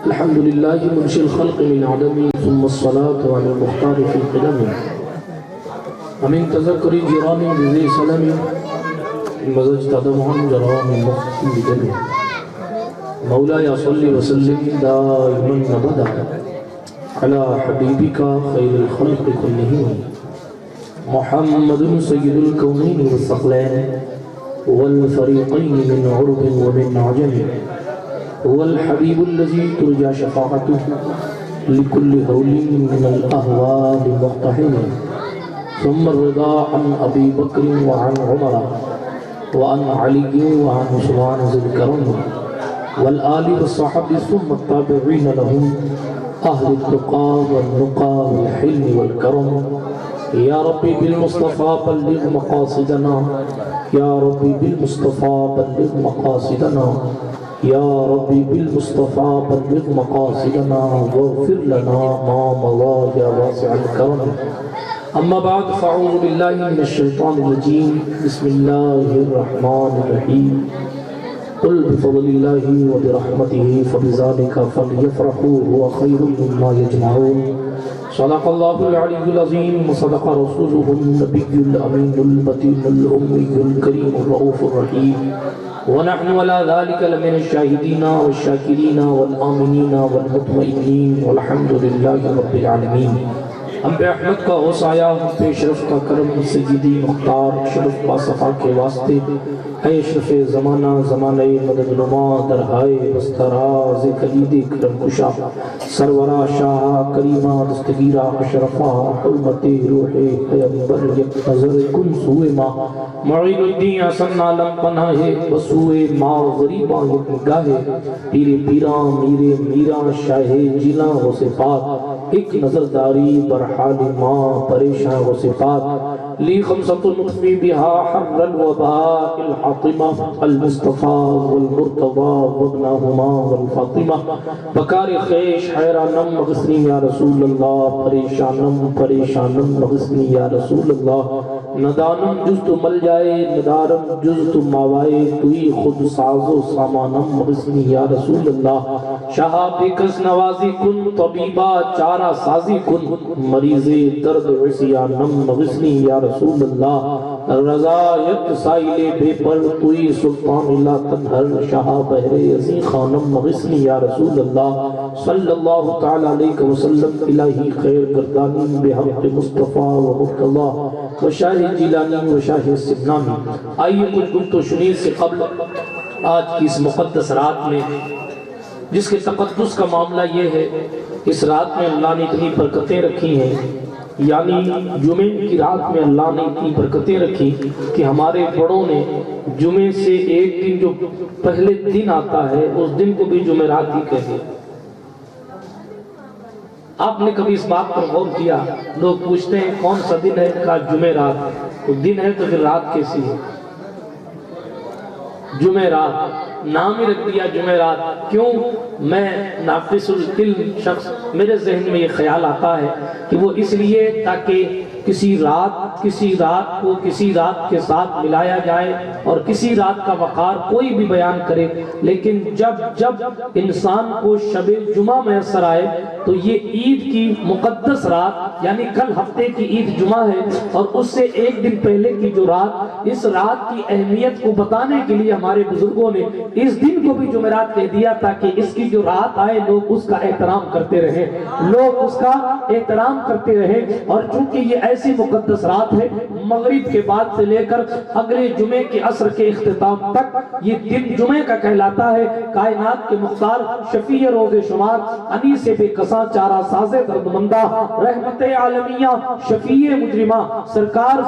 الحمد لله منشئ الخلق من عدم ثم الصلاة على المختار في القدم ومن تذكر جيران بذي سلم مزجت دمعا جرى من مخفي بدم مولاي صل وسلم دائما ابدا على حبيبك خير الخلق كلهم محمد سيد الكونين والثقلين والفريقين من عرب ومن عجم هو الحبيب الذي ترجى شفاعته لكل هول من الأهوال مقتحم ثم الرضا عن أبي بكر وعن عمر وعن علي وعن عثمان ذي الكرم والآل والصحابة ثم التابعين لهم أهل التقى والنقى والحلم والكرم يا ربي بالمصطفى بلغ مقاصدنا يا ربي بالمصطفى بلغ مقاصدنا يا ربي بالمصطفى بلغ مقاصدنا واغفر لنا ما مضى يا واسع الكرم أما بعد فأعوذ بالله من الشيطان الرجيم بسم الله الرحمن الرحيم قل بفضل الله وبرحمته فبذلك فليفرحوا هو خير مما يجمعون صدق الله العلي العظيم وصدق رسوله النبي الأمين المتين الأمي الكريم الرؤوف الرحيم ونحن على ذلك لمن الشاهدين والشاكرين والآمنين والمطمئنين والحمد لله رب العالمين ہم پہ احمد کا غصایا ہم پہ شرف کا کرم سیدی مختار شرف با صفا کے واسطے اے شرف زمانہ زمانہ مدد نما درہائے بستراز کلید کرم کشا سرورہ شاہ کریمہ دستگیرہ اشرفہ حرمت روح پیمبر یک نظر کن سوئے ماں معین الدین حسن عالم پناہ بسوئے ماں غریبہ یک نگاہ پیرے پیران میرے میران شاہ جیلان غصے پاک ایک نظرداری برحال ماں پریشان و صفات لی خمسط نطفی بہا حر الوباء الحاطمہ المصطفیٰ والمرتضی وابنہما والفاطمہ بکار خیش حیرانم مغسنی یا رسول اللہ پریشانم پریشانم مغسنی یا رسول اللہ ندانم جز تو مل جائے ندارم جز تو ماوائے توی خود ساز و سامانم مغسنی یا رسول اللہ شاہ بکس نوازی کن طبیبہ چارہ سازی کن مریض درد عصیانم مغسنی یا رسول اللہ رضایت سائل بے پر توی سلطان اللہ تنہر شاہ بحر عزی خانم مغسنی یا رسول اللہ صلی اللہ تعالی علیہ وسلم الہی خیر گردانی بحق مصطفیٰ و مرتضی و شاہ جیلانی و شاہ سبنانی آئیے کچھ گفت و شنید سے قبل آج کی اس مقدس رات میں جس کے تقدس کا معاملہ یہ ہے اس رات میں اللہ نے اتنی برکتیں رکھی ہیں یعنی جمعے کی رات میں اللہ نے اتنی برکتیں رکھی کہ ہمارے بڑوں نے جمعے سے ایک دن جو پہلے دن آتا ہے اس دن کو بھی جمعرات ہی کہتے ہیں۔ آپ نے کبھی اس بات پر غور کیا؟ لوگ پوچھتے ہیں کون سا دن ہے؟ کہا جمعرات۔ تو دن ہے تو پھر رات کیسی ہے؟ جمعرات نام ہی رکھ دیا جمعرات۔ کیوں؟ میں ناقص العلم شخص میرے ذہن میں یہ خیال آتا ہے کہ وہ اس لیے تاکہ کسی رات کو کسی رات کے ساتھ ملایا جائے اور کسی رات کا وقار کوئی بھی بیان کرے، لیکن جب انسان کو شب جمعہ میسر آئے تو یہ عید کی مقدس رات یعنی کل ہفتے کی عید جمعہ ہے اور اس سے ایک دن پہلے کی جو رات، اس رات کی اہمیت کو بتانے کے لیے ہمارے بزرگوں نے اس دن کو بھی جمعرات کہہ دیا تاکہ اس کی جو رات آئے لوگ اس کا احترام کرتے رہیں، اور چونکہ یہ ایسی مقدس رات ہے مغرب کے بعد سے لے کر اگلے جمعے کے عصر کے اختتام تک یہ دن جمعے کا کہلاتا ہے۔ کائنات کے مختار شفیع روز شمار انیس بے کساں چارہ ساز دردمندہ رحمت عالمیہ شفیع مجرمہ سرکار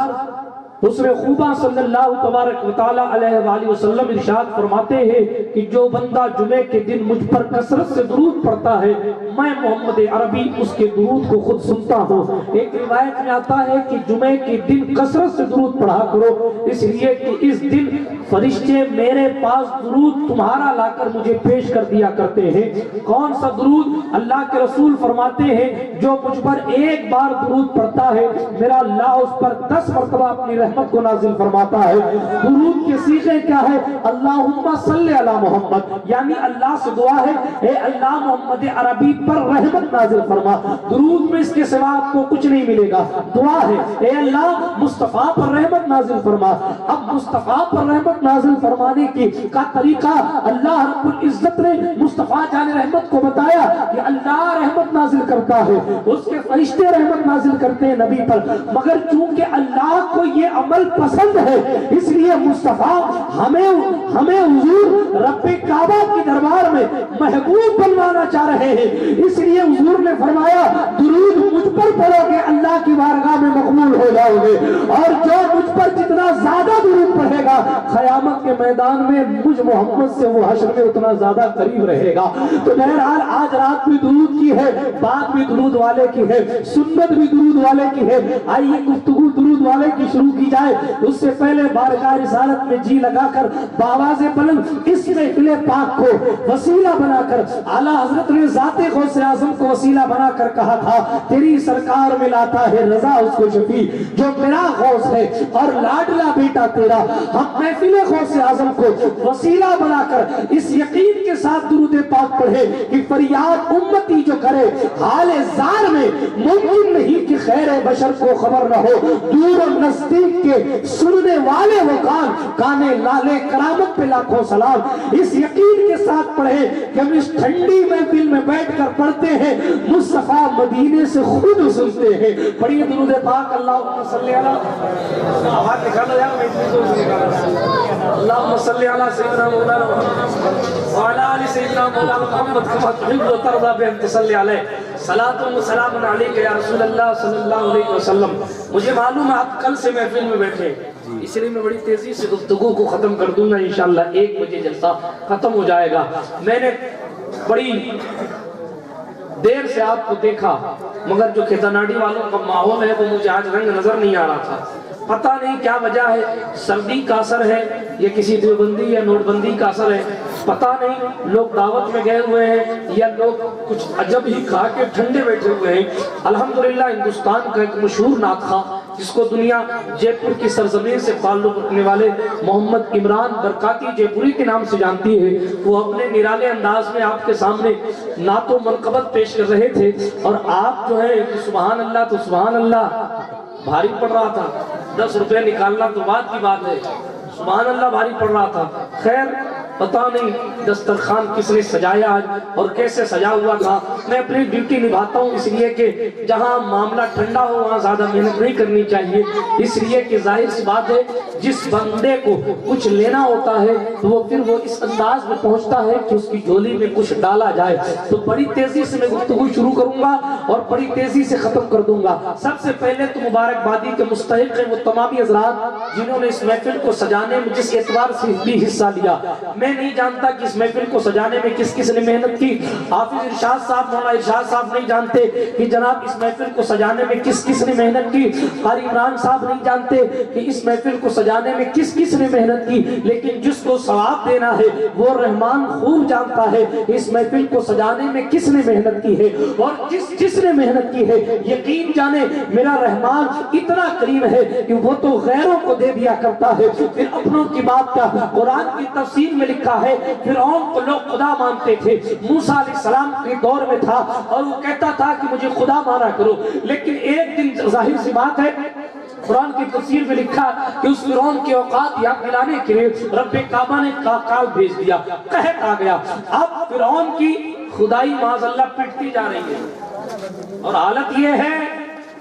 حسن خوبہ صلی اللہ تبارک و تعالی علیہ وآلہ وسلم ارشاد فرماتے ہیں کہ جو بندہ جمعے کے دن مجھ پر کثرت سے درود پڑھتا ہے میں محمد عربی اس کے درود کو خود سنتا ہوں۔ ایک روایت میں آتا ہے کہ جمعے کے دن کثرت سے درود پڑھا کرو، اس لیے کہ اس دن فرشتے میرے پاس درود تمہارا لا کر مجھے پیش کر دیا کرتے ہیں۔ کون سا درود؟ اللہ کے رسول فرماتے ہیں جو مجھ پر ایک بار درود پڑھتا ہے میرا اللہ اس پر 10 مرتبہ اپنی رحمت کو نازل فرماتا ہے۔ درود کے صیغے کیا ہے؟ اللہم صلی علی محمد، یعنی اللہ سے دعا ہے اے اللہ محمد عربی پر رحمت نازل فرما۔ درود میں اس کے سوا آپ کو کچھ نہیں ملے گا، دعا ہے اے اللہ مصطفیٰ پر رحمت نازل فرما۔ اب مصطفیٰ پر رحمت نازل فرمانے کی کا طریقہ اللہ رب العزت نے مصطفیٰ جان رحمت کو بتایا کہ اللہ رحمت نازل کرتا ہے، اس کے فرشتے رحمت نازل کرتے ہیں نبی پر، مگر چونکہ اللہ کو یہ عمل پسند ہے اس لیے مصطفیٰ ہمیں حضور رب کعبہ کی دربار میں محبوب بنوانا چاہ رہے ہیں، اس لیے حضور نے فرمایا درود مجھ پر پڑھو گے اللہ کی بارگاہ میں مقبول ہو جاؤ گے، اور جو مجھ پر جتنا زیادہ درود پڑھے گا قیامت کے میدان میں مجھ محمد سے وہ حشر میں اتنا زیادہ قریب رہے گا۔ تو بہرحال آج رات بھی درود کی ہے، بات بھی درود والے کی ہے، سنت بھی درود والے کی ہے۔ آئیے گفتگو درود والے کی شروع کی جائے، اس سے پہلے بارگاہ رسالت میں جی لگا کر بآواز بلند اس محفل پاک کو وسیلہ بنا کر اعلیٰ حضرت نے ذات غوث اعظم کو وسیلہ بنا کر کہا تھا تیری سرکار میں لاتا ہے رضا اس کو شفیع جو میرا غوث ہے اور لاڈلا بیٹا تیرا۔ ہم محفل غوث اعظم کو وسیلہ بنا کر اس یقین کے ساتھ درود پاک پڑھے کہ فریاد امتی جو کرے حال زار میں ممکن نہیں کہ خیر بشر کو خبر نہ ہو، دور و نزدیک کے سننے والے وہ کانے لالے کرامت پہ لاکھوں سلام۔ اس یقین کے ساتھ پڑھے کہ ہم اس ٹھنڈی محفل میں بیٹھ کر پڑھتے ہیں، مصطفیٰ مدینے سے خود سنتے ہیں۔ پڑھیے درود پاک اللہم صلی علی آواز نکالو یار اللہم صلی علی سیدنا مولانا محمد وعلی آل سیدنا مولانا محمد کما تحب و ترضى بأن تصلی علیہ صلاۃ و سلام علیک یا رسول اللہ صلی اللہ علیہ وسلم۔ مجھے معلوم ہے آپ کل سے محفل میں بیٹھے، اس لیے میں بڑی تیزی سے گفتگو کو ختم کر دوں گا، انشاءاللہ 1 بجے جلسہ ختم ہو جائے گا۔ میں نے بڑی دیر سے آپ کو دیکھا مگر جو کھیتاناڈی والوں کا ماحول ہے وہ مجھے آج رنگ نظر نہیں آ رہا تھا، پتہ نہیں کیا وجہ ہے، سردی کا اثر ہے یا کسی دیوبندی یا نوٹ بندی کا اثر ہے، پتہ نہیں، لوگ دعوت میں گئے ہوئے ہیں یا لوگ کچھ عجب ہی کھا کے ٹھنڈے بیٹھے ہوئے ہیں۔ الحمدللہ ہندوستان کا ایک مشہور نعت خواں جس کو دنیا جے پور کی سرزمین سے تعلق رکھنے والے محمد عمران برکاتی جے پوری کے نام سے جانتی ہے، وہ اپنے نرالے انداز میں آپ کے سامنے نعت و منقبت پیش کر رہے تھے، اور آپ جو ہے سبحان اللہ تو سبحان اللہ بھاری پڑ رہا تھا، 10 روپے نکالنا تو بات کی بات ہے، سبحان اللہ بھاری پڑ رہا تھا۔ خیر پتہ نہیں دسترخوان کس نے سجایا آج اور کیسے سجا ہوا تھا۔ میں اپنی ڈیوٹی نبھاتا ہوں اس لیے کہ جہاں معاملہ ٹھنڈا ہو وہاں زیادہ محنت نہیں کرنی چاہیے، اس لیے کہ ظاہر سی بات ہے جس بندے کو کچھ لینا ہوتا ہے تو وہ پھر وہ اس انداز میں پہنچتا ہے کہ اس کی جھولی میں کچھ ڈالا جائے۔ تو بڑی تیزی سے میں گفتگو شروع کروں گا اور بڑی تیزی سے ختم کر دوں گا۔ سب سے پہلے تو مبارکبادی کے مستحق ہیں وہ تمامی حضرات جنہوں نے اس محفل کو سجانے میں جس اعتبار سے بھی حصہ لیا۔ میں نہیں جانتا کہ اس محفل کو سجانے میں کس کس نے محنت کی، حافظ ارشاد صاحب مولانا ارشاد صاحب نہیں جانتے کہ جناب اس محفل کو سجانے میں کس کس نے محنت کی، قاری عمران صاحب نہیں جانتے کہ اس محفل کو سجانے میں کس کس نے محنت کی، لیکن جس کو ثواب دینا ہے وہ رحمان خوب جانتا ہے کہ اس محفل کو سجانے میں کس نے محنت کی ہے، اور جس نے محنت کی ہے یقین جانے میرا رحمان اتنا کریم ہے کہ وہ تو غیروں کو دے دیا کرتا ہے، پھر اپنوں کی بات کا قرآن کی تفسیر میں لکھا ہے فرعون کو لوگ خدا مانتے تھے، موسیٰ علیہ السلام کے دور میں تھا اور وہ کہتا تھا کہ مجھے خدا مانا کرو، لیکن ایک دن ظاہر سی بات ہے قرآن کی تفسیر میں لکھا کہ اس فرعون کی اوقات یاد دلانے کے لیے رب کعبہ نے کاکال بھیج دیا، قحط آ گیا، اب فرعون کی خدائی معاذ اللہ پٹتی جا رہی ہے، اور حالت یہ ہے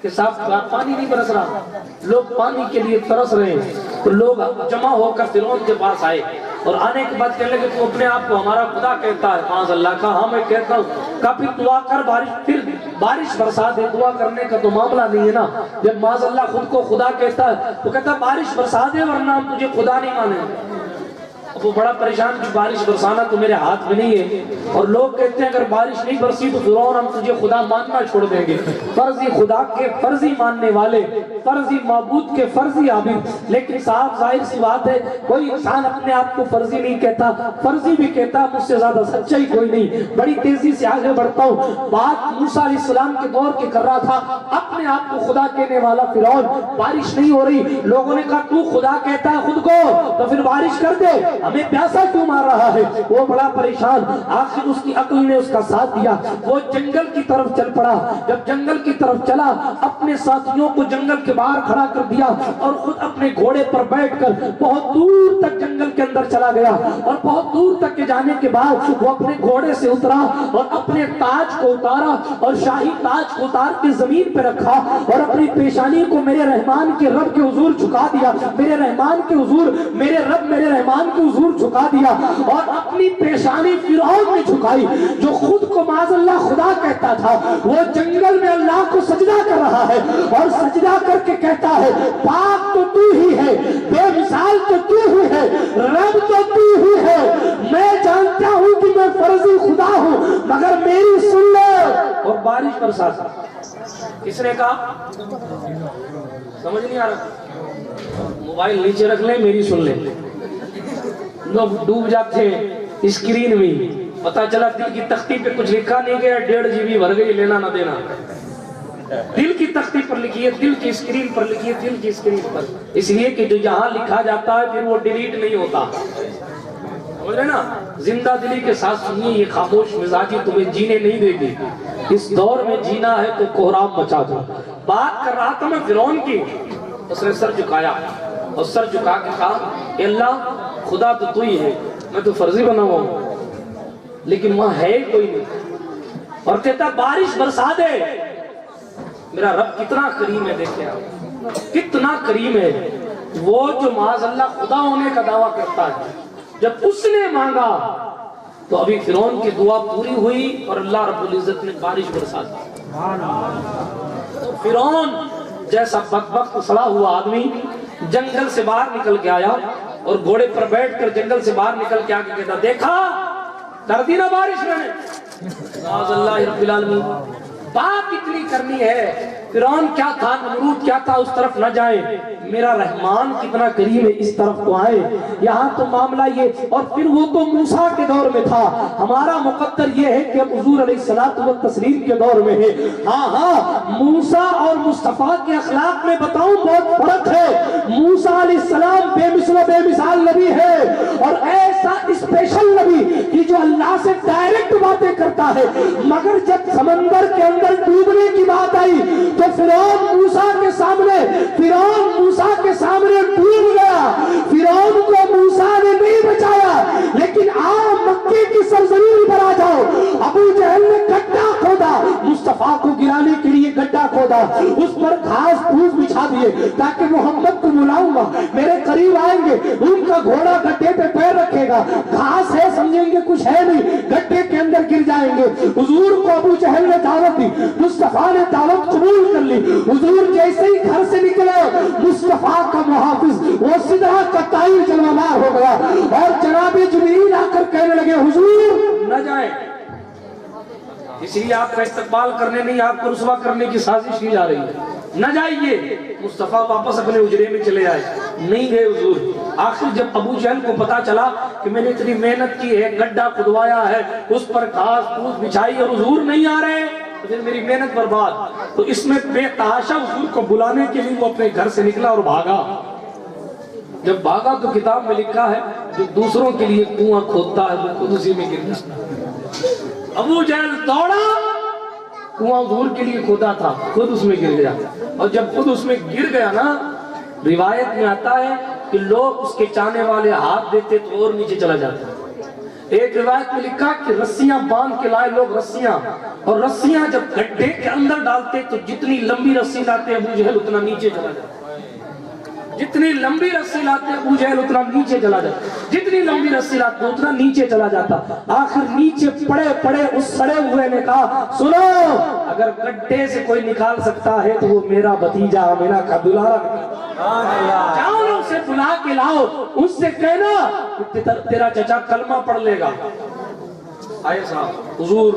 کہ صاحب پانی نہیں برس رہا، لوگ پانی کے لیے ترس رہے ہیں، تو لوگ جمع ہو کر فرعون کے پاس آئے اور آنے کے بعد کہنے لگے تو اپنے آپ کو ہمارا خدا کہتا ہے، معاذ اللہ کا ہاں میں کہتا ہوں، کہا پھر دعا کر پھر بارش برسا دے، دعا کرنے کا تو معاملہ نہیں ہے نا، جب معاذ اللہ خود کو خدا کہتا ہے تو کہتا ہے بارش برسا دے ورنہ ہم تجھے خدا نہیں مانے۔ وہ بڑا پریشان کہ بارش برسانا تو میرے ہاتھ میں نہیں ہے، اور لوگ کہتے ہیں اگر بارش نہیں برسی تو فرعون ہم تجھے خدا ماننا چھوڑ دیں گے۔ فرضی خدا کے فرضی ماننے والے، فرضی معبود کے فرضی عابد۔ لیکن صاحب ظاہر سی بات ہے، کوئی انسان اپنے آپ کو فرضی نہیں کہتا، فرضی بھی کہتا مجھ سے زیادہ سچا ہی کوئی نہیں۔ بڑی تیزی سے آگے بڑھتا ہوں، بات موسیٰ علیہ السلام کے دور کے کر رہا تھا، اپنے آپ کو خدا کہنے والا فرعون۔ بارش نہیں ہو رہی، لوگوں نے کہا تو خدا کہتا ہے خود کو تو پھر بارش کر دے، ہمیں پیاسا کیوں مار رہا ہے؟ وہ بڑا پریشان، آخر اس کی عقل نے اس کا ساتھ دیا، وہ جنگل کی طرف چل پڑا۔ جب جنگل کی طرف چلا، اپنے ساتھیوں کو جنگل کے باہر کھڑا کر دیا اور خود اپنے گھوڑے پر بیٹھ کر بہت دور تک جنگل کے اندر چلا گیا، اور بہت دور تک کے جانے کے بعد وہ اپنے گھوڑے سے اترا اور اپنے تاج کو اتارا اور شاہی تاج کو اتار کے زمین پہ رکھا اور اپنی پیشانی کو میرے رحمان کے رب کے حضور جھکا دیا، میرے رحمان کے حضور، میرے رب میرے رحمان کے حضور جھکا دیا، اور اپنی پیشانی فرعون نے جھکائی جو خود کو معاذ اللہ خدا کہتا تھا۔ وہ جنگل میں اللہ کو سجدہ کر رہا ہے اور سجدہ کر کے کہتا ہے پاک تو تو ہی ہے، بے مثال تو تو ہی ہے، رب تو تو ہی ہے، میں جانتا ہوں کہ میں فرضی خدا ہوں مگر میری سن لو۔ اور بارش برسا۔ کس نے کہا؟ سمجھ نہیں آ رہا؟ موبائل نیچے رکھ لیں، میری سن لیں۔ لوگ ڈوب جاتے ہیں اسکرین میں، پتا چلا دل کی تختی پہ کچھ لکھا نہیں گیا، 1.5 GB بھر گئی، لینا نہ دینا۔ دل کی تختی پر لکھی ہے، دل کی اسکرین پر لکھی ہے، دل کی اسکرین پر، اس لیے کہ جو یہاں لکھا جاتا ہے پھر وہ ڈیلیٹ نہیں ہوتا، سمجھ رہے نا؟ زندہ دلی کے ساتھ سنیے، یہ خاموش مزاجی تمہیں جینے نہیں دے گی، اس دور میں جینا ہے تو کوہرام مچا دو۔ بات کر رہا تھا میں فرعون کی، اس نے سر جھکایا اور سر جھکا کے کہا اے اللہ خدا تو تو ہی ہے، میں تو فرضی بنا ہوا ہوں لیکن وہاں ہے کوئی نہیں، اور کہتا بارش برسا دے۔ میرا رب کتنا کریم ہے، دیکھیں آپ کتنا کریم ہے۔ وہ جو معاذ اللہ خدا ہونے کا دعویٰ کرتا ہے، جب اس نے مانگا تو ابھی فرعون کی دعا پوری ہوئی اور اللہ رب العزت نے بارش برسا دی۔ فرعون جیسا بدبخت سڑا ہوا آدمی جنگل سے باہر نکل کے آیا اور گھوڑے پر بیٹھ کر جنگل سے باہر نکل کے آگے کہتا دیکھا کر دی نا بارش میں نے، معاذ اللہ رب العالمین۔ بات اتنی کرنی ہے، فرعون کیا تھا، نمرود کیا تھا، اس طرف نہ جائے، میرا رحمان کتنا کریم ہے اس طرف تو آئے۔ یہاں تو معاملہ یہ، اور پھر وہ تو موسیٰ کے دور میں تھا، ہمارا مقدر یہ ہے کہ اب حضور علیہ الصلوۃ والتسلیم کے دور میں ہے۔ ہاں موسیٰ اور مصطفیٰ کے اخلاق میں بتاؤں بہت فرق ہے۔ موسیٰ علیہ السلام بے مثل و بے مثال نبی ہے، اور ایسا اسپیشل نبی کہ جو اللہ سے ڈائریکٹ باتیں کرتا ہے، مگر جب سمندر کے اندر ڈوبنے کی بات آئی تو فرعون موسیٰ کے سامنے ڈوب گیا۔ فرعون کو موسیٰ نے نہیں بچایا، لیکن آپ مکے کی سرزمین پر آ جاؤ، ابو جہل نے گڈھا کھودا، مصطفیٰ کو گرانے کے لیے گڈھا کھودا، اس پر گھاس پھوس بچھا دیے تاکہ محمد کو بلاؤں گا، میرے قریب آئیں گے، ان کا گھوڑا گڈھے پہ پیر رکھے گا، گھاس ہے سمجھیں گے کچھ ہے نہیں، گڈھے کے اندر گر جائیں گے۔ حضور کو ابو جہل نے دعوت دی، مصطفیٰ نے دعوت قبول کر لی۔ حضور جیسے ہی گھر سے نکلے، مصطفیٰ کا محافظ وہ سدرہ کا طائر جلوہ ہو گیا، اور جناب جبریل آ کر کہنے لگے حضور نہ جائیں، اس لیے آپ کا استقبال کرنے نہیں، آپ کو رسوا کرنے کی سازش کی جا رہی ہے، نہ جائیے۔ مصطفیٰ واپس اپنے اجرے میں چلے آئے، نہیں گئے حضور۔ آخر جب ابو جہل کو پتا چلا کہ میں نے اتنی محنت کی ہے، گڈھا کھدوایا ہے، اس پر گھاس پھوس بچھائی اور حضور نہیں آ رہے، تو پھر میری محنت برباد۔ تو اس میں بے تحاشا حضور کو بلانے کے لیے وہ اپنے گھر سے نکلا اور بھاگا۔ جب بھاگا تو کتاب میں لکھا ہے جو دوسروں کے لیے کنواں کھودتا ہے وہ خود اسی میں گر جاتا۔ ابو جہل دوڑا، کنواں حضور کے لیے کھودا تھا، خود اس میں گر گیا، اور جب خود اس میں گر گیا نا، روایت میں آتا ہے کہ لوگ اس کے چاہنے والے ہاتھ دیتے تو اور نیچے چلا جاتا۔ ایک روایت میں لکھا کہ رسیاں باندھ کے لائے لوگ، رسیاں، اور رسیاں جب گڈھے کے اندر ڈالتے تو جتنی لمبی رسی لاتے ابو جہل اتنا نیچے چلا جاتا، جتنی لمبی رسی لاتے ابو جہل اتنا نیچے چلا جاتا, جتنی لمبی رسی لاتے اتنا نیچے چلا جاتا. آخر نیچے پڑے پڑے اس سڑے ہوئے نے کہا سنو, اگر گڈھے سے کوئی نکال سکتا ہے تو وہ میرا بھتیجا آمینہ کا دلارا جاؤ نا اسے بلا کے لاؤ, اس سے کہنا تیرا چچا کلمہ پڑھ لے گا. آئے صاحب حضور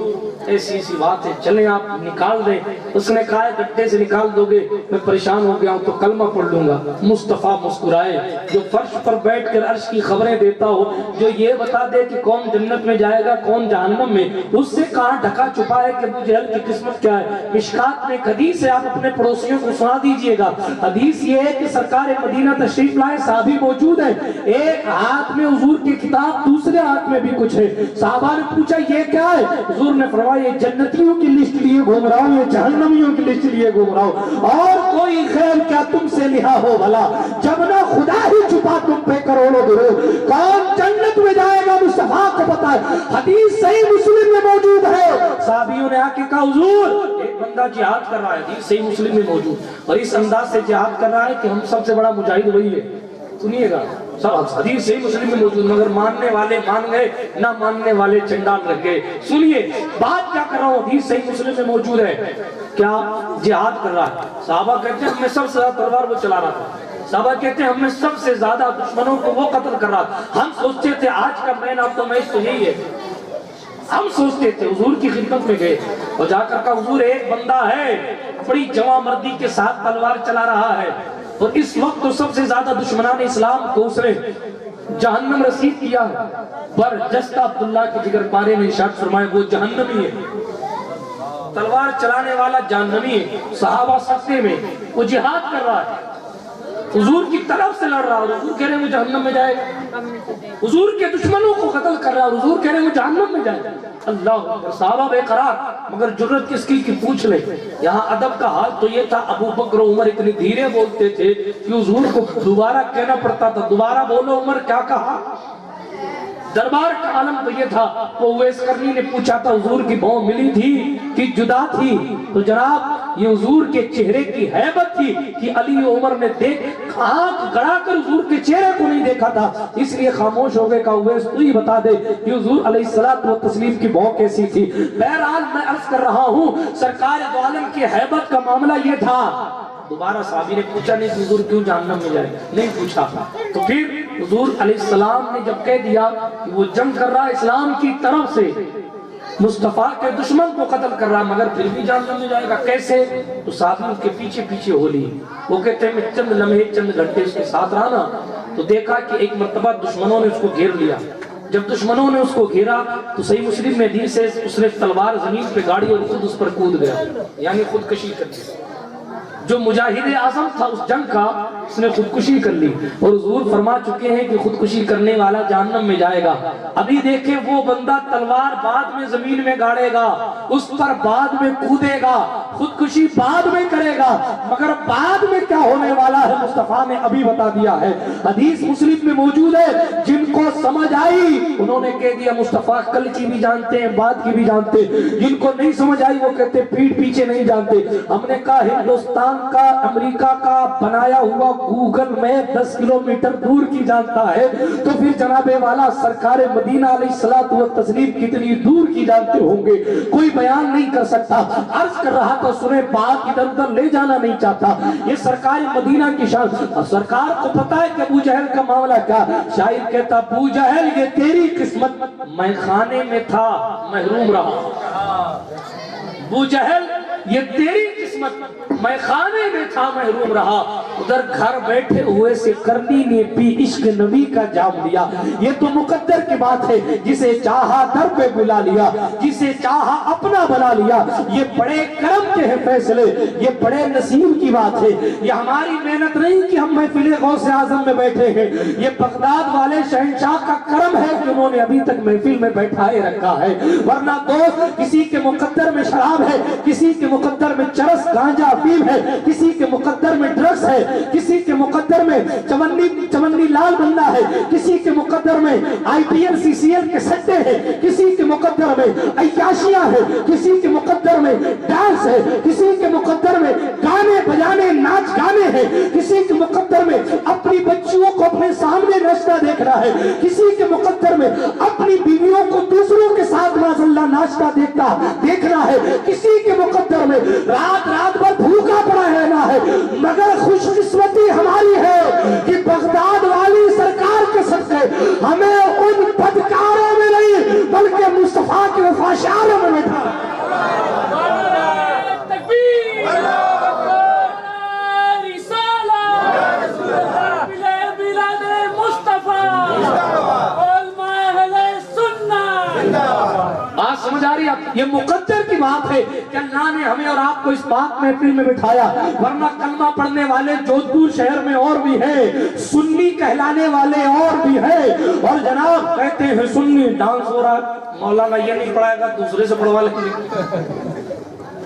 ایسی سی بات ہے, چلیں آپ نکال دیں. اس نے کہا گڈھے سے نکال دو گے میں پریشان ہو گیا ہوں تو کلمہ پڑھ لوں گا. مصطفیٰ مسکرائے, جو فرش پر بیٹھ کر عرش کی خبریں دیتا ہو, جو یہ بتا دے کہ کون جنت میں جائے گا کون جہنم میں, اس سے کہاں ڈھکا چھپا ہے کہ ابو جہل کی قسمت کیا ہے. مشکات میں ایک حدیث ہے, آپ اپنے پڑوسیوں کو سنا دیجئے گا. حدیث یہ ہے کہ سرکار مدینہ تشریف لائے, صحابی موجود ہے, ایک ہاتھ میں حضور کی کتاب دوسرے ہاتھ میں بھی کچھ ہے. صحابہ نے پوچھا یہ کیا ہے؟ حضور نے فرمایا یہ جنتیوں کی لسٹ لیے گھوم رہا ہوں, یہ جہنمیوں کی لسٹ لیے گھوم رہا ہوں, اور کوئی خیر کیا تم سے لہا ہو بھلا, جب نہ خدا ہی چھپا تم پہ کروڑوں درود. کون جنت میں جائے گا مصطفیٰ کو پتا ہے. حدیث صحیح مسلم میں موجود ہے. صحابیوں نے آ کے کہا حضور ایک بندہ جہاد کر رہا ہے, حدیث صحیح مسلم میں موجود, اور اس انداز سے جہاد کر رہا ہے کہ ہم سب سے بڑا مجاہد وہی ہے. سنیے گا حدیث صحیح مسلم میں موجود, مگر ماننے والے مان گئے, نہ ماننے والے چنڈال رکھ گئے. سنیے بات کیا کر رہا ہوں, حدیث صحیح مسلم میں موجود ہے. کیا جہاد کر رہا ہے. صحابہ کہتے ہیں ہم میں سب سے زیادہ تلوار وہ چلا رہا تھا. صحابہ کہتے ہیں ہم میں سب سے زیادہ دشمنوں کو وہ قتل کر رہا تھا. ہم سوچتے تھے آج کا مین آف دا میچ تو یہی ہے. ہم سوچتے تھے, حضور کی خدمت میں گئے اور جا کر کہا حضور ایک بندہ ہے بڑی جواں مردی کے ساتھ تلوار چلا رہا ہے, اور اس وقت تو سب سے زیادہ دشمنان اسلام کو اس نے جہنم رسید کیا ہے. پر جستا عبداللہ کے جگر پارے نے ارشاد فرمایا وہ جہنمی ہے, تلوار چلانے والا جہنمی ہے. صحابہ سکتے میں وہ جہاد کر رہا ہے, حضور کی طرف سے لڑ رہا ہے, حضور کہہ رہے ہیں وہ جہنم میں جائے گا. حضور کے دشمنوں کو قتل کر رہا ہے, حضور کہہ رہے ہیں وہ جہنم میں جائے گا. اللہ اکبر. صحابہ بے قرار, مگر جرت کس کی پوچھ لے. یہاں ادب کا حال تو یہ تھا, ابو بکر و عمر اتنی دھیرے بولتے تھے کہ حضور کو دوبارہ کہنا پڑتا تھا, دوبارہ بولو عمر کیا کہا. دربار کا عالم تو یہ تھا. وہ اویس کرنی نے پوچھا تھا حضور کی بھوں ملی تھی کہ جدا تھی, تو جناب یہ حضور کے چہرے کی حیبت تھی کہ علی و عمر نے دیکھ آنکھ گڑا کر حضور کے چہرے کو نہیں دیکھا تھا, اس لیے خاموش ہو گئے. کہ اویس تو ہی بتا دے کہ حضور علیہ الصلوۃ والتسلیم کی بھوں کیسی تھی. بہرحال میں عرض کر رہا ہوں سرکار دو عالم کی حیبت کا معاملہ یہ تھا. دوبارہ صحابی نے پوچھا نہیں کہ حضور کیوں جہنم میں جائے, نہیں پوچھا. تو پھر حضور علیہ السلام نے جب کہہ دیا کہ وہ جنگ کر رہا ہے اسلام کی طرف سے, مصطفیٰ کے دشمن کو قتل کر رہا مگر پھر بھی جہنم میں جائے گا, کیسے؟ تو صحابی اس کے پیچھے پیچھے ہو لی. وہ کہتے ہیں میں چند لمحے چند گھنٹے اس کے ساتھ رہا نا, تو دیکھا کہ ایک مرتبہ دشمنوں نے اس کو گھیر لیا. جب دشمنوں نے اس کو گھیرا تو صحیح مسلم میں حدیث ہے اس نے تلوار زمین پہ گاڑی اور خود اس پر کود گیا, یعنی خودکشی کر دی. جو مجاہد اعظم تھا اس جنگ کا اس نے خودکشی کر لی, اور حضور فرما چکے ہیں کہ خودکشی کرنے والا جہنم میں جائے گا. ابھی دیکھیں وہ بندہ تلوار بعد میں زمین میں گاڑے گا, اس پر بعد میں کودے گا, خودکشی بعد میں کرے گا, مگر بعد میں کیا ہونے والا ہے مصطفیٰ نے ابھی بتا دیا ہے. حدیث مسلم میں موجود ہے, جن کو سمجھ آئی انہوں نے کہہ دیا مصطفیٰ کل کی بھی جانتے ہیں بعد کی بھی جانتے, جن کو نہیں سمجھ آئی وہ کہتے پیٹ پیچھے نہیں جانتے. ہم نے کہا ہندوستان کا امریکہ کا بنایا ہوا گوگل میپ 10 کلومیٹر دور کی جانتا ہے, تو پھر جناب والا سرکار مدینہ علیہ الصلوۃ والتسلیم کتنی دور کی جانتے ہوں گے, کوئی بیان نہیں کر سکتا. عرض کر رہا تھا سنیں, بات ادھر ادھر لے جانا نہیں چاہتا. یہ سرکار مدینہ کی شان, سرکار کو پتا ہے کہ ابو جہل کا معاملہ کیا. شاعر کہتا ابو جہل یہ تیری قسمت, میں خانے میں تھا محروم رہا. ابو جہل یہ تیری قسمت, میں خانے میں تھا محروم رہا. ادھر گھر بیٹھے ہوئے سے کرنی نے بھی عشق نبی کا جام لیا. یہ تو مقدر کی بات ہے, جسے چاہا در پہ بلا لیا, جسے چاہا اپنا بنا لیا. یہ بڑے کرم کے ہیں فیصلے, یہ بڑے نصیب کی بات ہے. یہ ہماری محنت نہیں کہ ہم محفل غوث اعظم میں بیٹھے ہیں, یہ بغداد والے شہنشاہ کا کرم ہے کہ انہوں نے ابھی تک محفل میں بیٹھائے رکھا ہے. ورنہ دوست کسی کے مقدر میں شراب ہے, کسی کے مقدر میں چرس گانجا افیم ہے, کسی کے مقدر میں ڈرگس ہے, کسی کے مقدر میں چمنی لال بننا ہے، کسی کے مقدر میں IPL CCL کے سٹے ہیں، کسی کے مقدر میں عیاشیاں ہیں، کسی کے مقدر میں ڈانس ہے، کسی کے مقدر میں گانے بجانے ناچ گانے ہیں، کسی کے مقدر میں اپنی بچیوں کو اپنے سامنے ناچتا دیکھنا ہے، کسی کے مقدر میں اپنی بیویوں کو دوسروں کے ساتھ ماشاءاللہ ناچتا دیکھنا ہے، کسی کے مقدر میں رات بھر بھوکا پڑا رہنا ہے۔ مگر خوش قسمتی ہماری ہے کہ بغداد والی سرکار کے صدقے ہمیں ان بدکاروں میں نہیں بلکہ مصطفیٰ کے وفاشاروں میں بیٹھا۔ سمجھ آ رہی ہے؟ یہ مقدر کی بات ہے کہ اللہ نے ہمیں اور آپ کو اس بات محفل میں بٹھایا، ورنہ کلمہ پڑھنے والے جودھپور شہر میں اور بھی ہیں، سنی کہلانے والے اور بھی ہیں، اور جناب کہتے ہیں سنی ڈانس ہو رہا ہے، مولانا یہ نہیں پڑھائے گا دوسرے سے پڑھوا لیں گے۔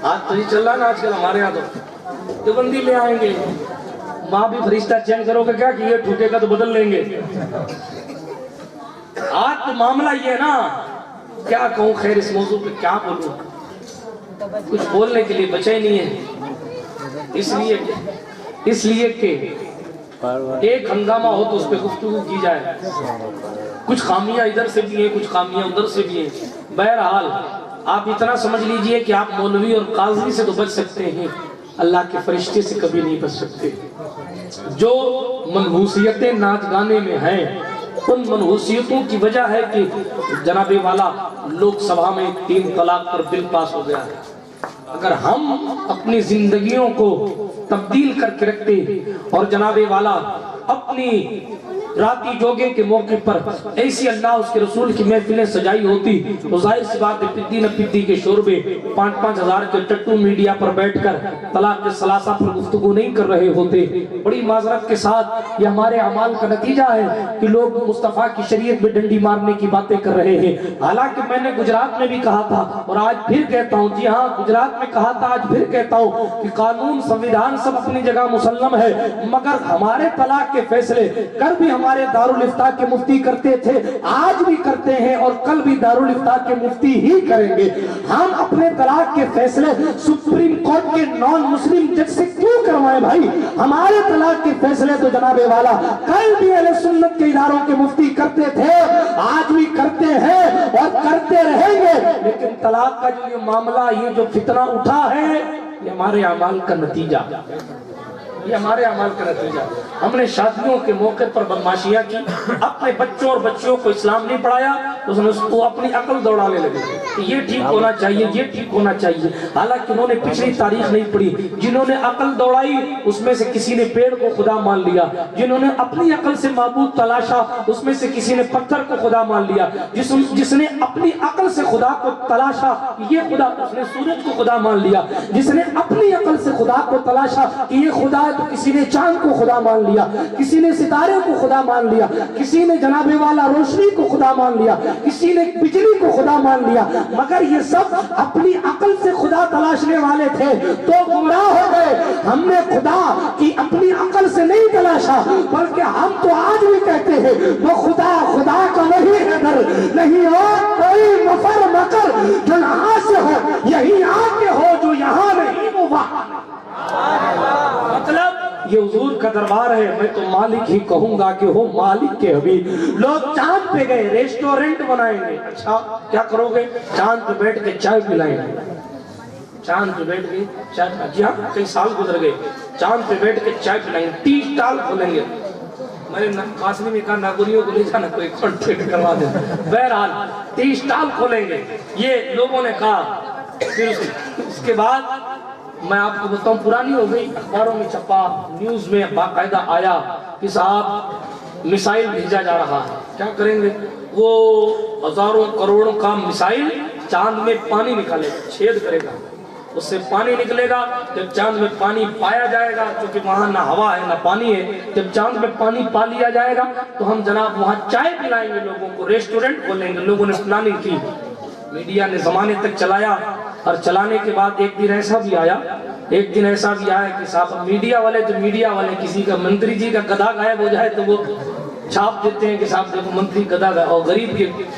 آج تو یہ چل رہا ہے نا آج کل ہمارے یہاں تو دیوبندی لے آئیں گے، ماں بھی فرشتہ چینج کرو گے کیا کہ یہ ٹھوکے گا تو بدل لیں گے۔ آج تو معاملہ یہ ہے نا، کیا کہوں خیر اس موضوع پہ کیا بولوں، کچھ بولنے کے لیے بچا ہی نہیں ہے، اس لیے کہ ایک ہنگامہ ہو تو اس پہ گفتگو کی جائے، کچھ خامیاں ادھر سے بھی ہیں کچھ خامیاں ادھر سے بھی ہیں۔ بہرحال آپ اتنا سمجھ لیجئے کہ آپ مولوی اور قاضی سے تو بچ سکتے ہیں، اللہ کے فرشتے سے کبھی نہیں بچ سکتے۔ جو منحوسیتیں ناچ گانے میں ہیں ان منحوسیتوں کی وجہ ہے کہ جناب والا لوک سبھا میں 3 طلاق پر بل پاس ہو گیا ہے۔ اگر ہم اپنی زندگیوں کو تبدیل کر کے رکھتے اور جناب والا اپنی راتی جوگے کے موقع پر ایسی اللہ اس کے رسول کی محفلیں سجائی ہوتی تو ظاہر سی بات ہے پدی نہ پدی کے شوربے 5-5 ہزار کے ٹٹو میڈیا پر بیٹھ کر طلاق کے ثلاثہ پر گفتگو نہیں کر رہے ہوتے۔ بڑی معذرت کے ساتھ یہ ہمارے اعمال کا نتیجہ ہے کہ لوگ مصطفیٰ کی شریعت میں ڈنڈی مارنے کی باتیں کر رہے ہیں۔ حالانکہ میں نے گجرات میں بھی کہا تھا اور آج پھر کہتا ہوں، جی ہاں گجرات میں کہا تھا آج پھر کہتا ہوں کہ قانون سنویدھان سب اپنی جگہ مسلم ہے، مگر ہمارے طلاق کے فیصلے کر بھی ہمارے دارالفتاء کے مفتی کرتے تھے، آج بھی کرتے ہیں اور کل بھی دارالفتاء کے مفتی ہی کریں گے۔ ہم اپنے طلاق کے فیصلے سپریم کورٹ کے نان مسلم جج سے کیوں کروائیں بھائی؟ ہمارے طلاق کے فیصلے تو جناب والا کل بھی اہل سنت کے اداروں کے مفتی کرتے تھے، آج بھی کرتے ہیں اور کرتے رہیں گے۔ لیکن طلاق کا جو یہ معاملہ، یہ جو فتنہ اٹھا ہے، یہ ہمارے اعمال کا نتیجہ، یہ ہمارے اعمال کا نتیجہ۔ ہم نے شادیوں کے موقع پر بدماشیاں کی، اپنے بچوں اور بچیوں کو اسلام نہیں پڑھایا تو اس کو اپنی عقل دوڑانے لگے کہ یہ ٹھیک ہونا چاہیے، یہ ٹھیک ہونا چاہیے، حالانکہ انہوں نے پچھلی تاریخ نہیں پڑھی۔ جنہوں نے عقل دوڑائی اس میں سے کسی نے پیڑ کو خدا مان لیا، جنہوں نے اپنی عقل سے معبود تلاشا اس میں سے کسی نے پتھر کو خدا مان لیا، جس نے اپنی عقل سے خدا کو تلاشا یہ خدا، اس نے سورج کو خدا مان لیا، جس نے اپنی عقل سے خدا کو تلاشا کہ یہ خدا ہے تو کسی نے چاند کو خدا مان لیا، کسی نے ستارے کو خدا مان لیا، کسی نے جناب والا روشنی کو خدا مان لیا، کسی نے بجلی کو خدا مان لیا، مگر یہ سب اپنی عقل سے خدا تلاشنے والے تھے تو گمراہ ہو گئے۔ ہم نے خدا کی اپنی عقل سے نہیں تلاشا، بلکہ ہم تو آج بھی کہتے ہیں وہ خدا خدا کا نہیں ہے در، نہیں اور کوئی مفر مکر جو یہاں سے ہو، یہی آ کے ہو جو یہاں نہیں وہ وہاں۔ مطلب یہ حضور کا دربار ہے، میں تو مالک ہی کہوں گا کہ ہو مالک کے حبیب۔ لوگ چاند پہ گئے، ریسٹورنٹ بنائیں گے، اچھا کیا کرو گے؟ چاند پہ بیٹھ کے چائے پلائیں گے، چاند پہ بیٹھ کے چائے، جی ہاں کئی سال گزر گئے، چاند پہ بیٹھ کے چائے پلائیں گے، ٹی اسٹال کھولیں گے۔ میں نے قاسمی میں کہا ناگوریوں کو لے جانا کوئی کانٹریکٹ کروا دے، بہرحال ٹی اسٹال کھولیں گے، یہ لوگوں نے کہا۔ پھر اس کے بعد میں آپ کو بتاؤں پرانی ہو گئی، اخباروں میں چھپا، نیوز میں باقاعدہ آیا کہ صاحب میسائل بھیجا جا رہا ہے، کیا کریں گے؟ وہ ہزاروں کروڑوں کا میسائل چاند میں پانی نکالے گا، چھید کرے گا، اس سے پانی نکلے گا، جب چاند میں پانی پایا جائے گا، کیونکہ وہاں نہ ہوا ہے نہ پانی ہے، جب چاند میں پانی پا لیا جائے گا تو ہم جناب وہاں چائے پلائیں گے لوگوں کو، ریسٹورنٹ کھولیں گے۔ لوگوں نے پلاننگ کی، میڈیا نے زمانے تک چلایا اور چلانے کے بعد ایک دن ایسا بھی آیا کہ صاحب میڈیا والے کسی کا منتری جی کا گدھا غائب ہو جائے تو وہ چھاپ دیتے ہیں کہ صاحب دیکھو منتری گدھا گیا، اور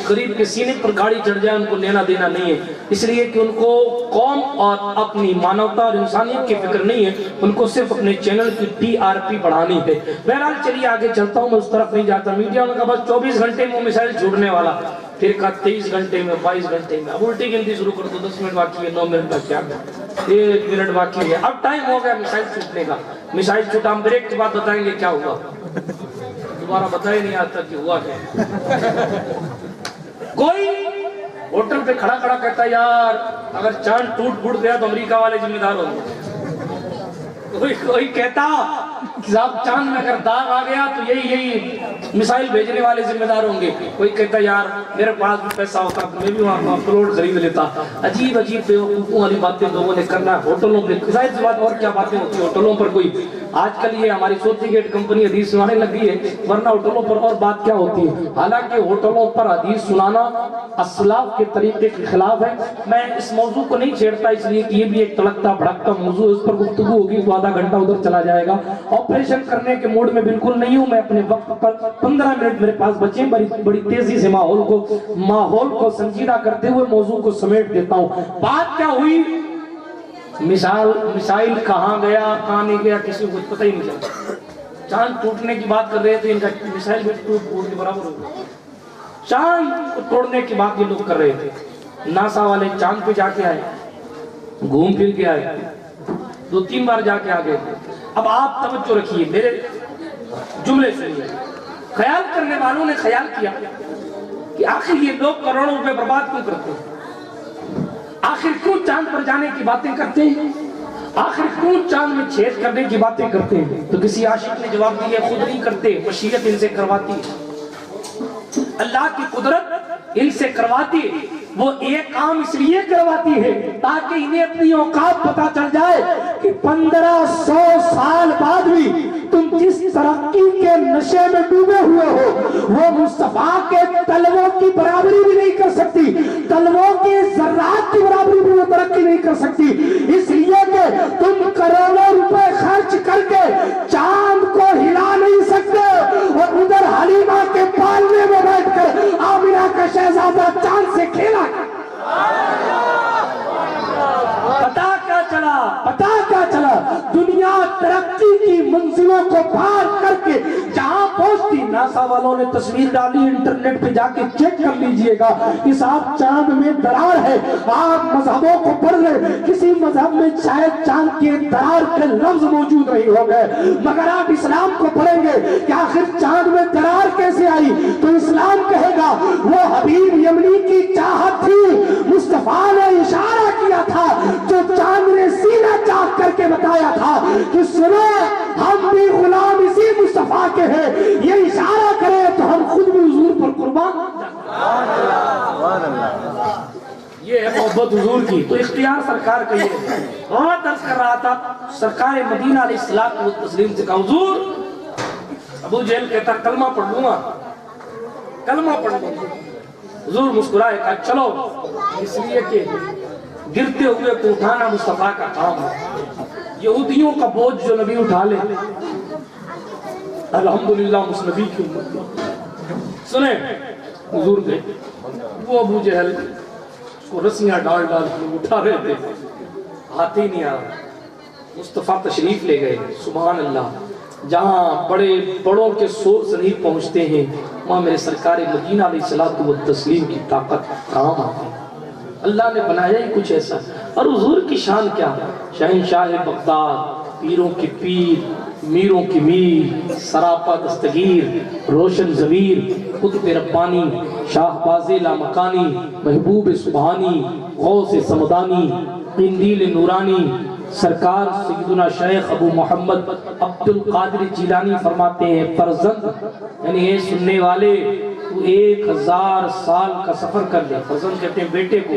غریب کے سینے پر گاڑی چڑھ جائے ان کو لینا دینا نہیں ہے، اس لیے کہ ان کو قوم اور اپنی مانوتا اور انسانیت کی فکر نہیں ہے، ان کو صرف اپنے چینل کی TRP بڑھانی ہے۔ بہرحال چلیے آگے چلتا ہوں، میں اس طرف نہیں جاتا۔ میڈیا ان کا بس 24 گھنٹے میں وہ میسائل چھوڑنے والا، پھر کہا 23 گھنٹے میں، 22 گھنٹے میں، اب الٹی گنتی شروع کر دو، 10 منٹ باقی ہے، 9 منٹ کا کیا، 1 منٹ باقی ہے، اب ٹائم ہو گیا میسائل چھوٹنے کا۔ میسائل چھوٹا، ہم بریک کے بعد بتائیں گے کیا ہوا، دوبارہ بتا ہی نہیں آتا کہ ہوا کیا۔ کوئی ہوٹل پہ کھڑا کہتا یار اگر چاند ٹوٹ پھوٹ گیا تو امریکہ والے ذمہ دار ہوں گے، کوئی کہتا صاحب چاند میں اگر داغ آ گیا تو یہی میسائل بھیجنے والے ذمہ دار ہوں گے، کوئی کہتا یار میرے پاس بھی پیسہ ہوتا تو میں بھی وہاں پلاٹ خرید لیتا۔ عجیب بیوقوفوں والی باتیں لوگوں نے کرنا ہے ہوٹلوں پہ، ظاہر سی بات اور کیا باتیں ہوتی ہیں ہوٹلوں پر۔ کوئی آج کل یہ ہماری سوچی گیٹ کمپنی حدیث سنانے لگی ہے، ورنہ ہوٹلوں پر اور بات کیا ہوتی ہے۔ حالانکہ ہوٹلوں پر حدیث سنانا اسلاف کے طریقے کے خلاف ہے۔ میں اس موضوع کو نہیں چھیڑتا اس لیے کہ یہ بھی ایک تڑکتا بھڑکتا موضوع ہے، اس پر گفتگو ہوگی تو آدھا گھنٹہ ادھر چلا جائے گا۔ آپریشن کرنے کے موڈ میں بالکل نہیں ہوں میں، اپنے وقت پر 15 منٹ میرے پاس بچے، بڑی تیزی سے ماحول کو سنجیدہ کرتے ہوئے موضوع کو سمیٹ دیتا ہوں۔ بات کیا ہوئی، میسائل کہاں گیا کہاں نہیں گیا کسی کو پتہ ہی نہیں چلتا۔ چاند ٹوٹنے کی بات کر رہے تھے، ان کا میسائل بھی ٹوٹ کے برابر ہو گیا۔ چاند توڑنے کی بات یہ لوگ کر رہے تھے، ناسا والے چاند پہ جا کے آئے، گھوم پھر کے آئے، 2-3 بار جا کے آگے۔ اب آپ توجہ رکھیے، میرے جملے سنیے۔ خیال کرنے والوں نے خیال کیا کہ آخر یہ لوگ کروڑوں روپے برباد کیوں کرتے ہیں، آخر کیوں چاند پر جانے کی باتیں کرتے ہیں، آخر کیوں چاند میں چھید کرنے کی باتیں کرتے ہیں۔ تو کسی عاشق نے جواب دیا خود نہیں کرتے، مشیت ان سے کرواتی ہے، اللہ کی قدرت ان سے کرواتی ہے۔ وہ ایک کام اس لیے کرواتی ہے تاکہ انہیں اپنی اوقات پتا چل جائے کہ 1500 سال بعد بھی تم جس ترقی کے نشے میں ڈوبے ہوئے ہو وہ مصطفیٰ کے تلووں کی برابری بھی نہیں کر سکتی، تلووں کی ذرات کی برابری بھی وہ ترقی نہیں کر سکتی۔ اس لیے کہ تم کروڑوں روپے خرچ کر کے چاند کو ہلا نہیں سکتے، اور ادھر حلیمہ کے پالنے میں بیٹھ کر آمنہ کا شہزادہ چاند سے کھیلا۔ پتا کیا چلا، دنیا ترقی کی منزلوں کو پار کر کے جہاں پہنچتی، ناسا والوں نے تصویر ڈالی، انٹرنیٹ پہ جا کے چیک کر لیجئے گا کہ صاحب چاند میں درار ہے۔ آپ مذہبوں کو پڑھ لیں، کسی مذہب میں شاید چاند کے درار کے لفظ موجود نہیں ہو گئے، مگر آپ اسلام کو پڑھیں گے کہ آخر چاند میں درار کیسے آئی، تو اسلام کہے گا وہ حبیب یمنی کی چاہت تھی، مصطفیٰ نے اشارہ کیا تھا، جو چاند نے سینہ چاک کر کے بتایا تھا کہ سنو ہم بھی غلام اسی مصطفیٰ کے ہیں، یہ اشارہ کرے تو ہم خود بھی حضور پر قربان۔ یہ ہے محبت حضور کی، تو اختیار سرکار کا یہ ہے۔ اور درس کر رہا تھا، سرکار مدینہ علیہ الصلوۃ والتسلیم سے کہا حضور، ابو جہل کہتا کلمہ پڑھ لوں گا، کلمہ پڑھ لوں گا۔ حضور مسکرائے، کہا چلو، اس لیے کہ گرتے ہوئے کو اٹھانا مصطفیٰ کا کام ہے، یہودیوں کا بوجھ جو نبی اٹھا لے، الحمدللہ اس نبی کی امت۔ سنیں حضور گئے، وہ ابو جہل کو رسیاں ڈال ڈال کے اٹھا رہے تھے، ہاتھ ہی نہیں آ رہا۔ مصطفیٰ تشریف لے گئے، سبحان اللہ، جہاں بڑے بڑوں کے سورس نہیں پہنچتے ہیں وہاں میرے سرکار مدینہ علیہ الصلوۃ والتسلیم کی طاقت کام آتی ہے۔ اللہ نے بنایا ہی کچھ ایسا، اور حضور کی شان کیا، شہنشاہ بغداد، پیروں کی پیر، میروں کی میر، سراپا دستگیر، روشن ضمیر، قطب ربانی، شاہ باز لامکانی، محبوب سبحانی، غوث سمدانی، قندیل نورانی، سرکار سیدنا شیخ ابو محمد عبد القادر جیلانی فرماتے ہیں فرزند، یعنی اے سننے والے، تو 1000 سال کا سفر کر لے، فرزند کہتے ہیں بیٹے کو،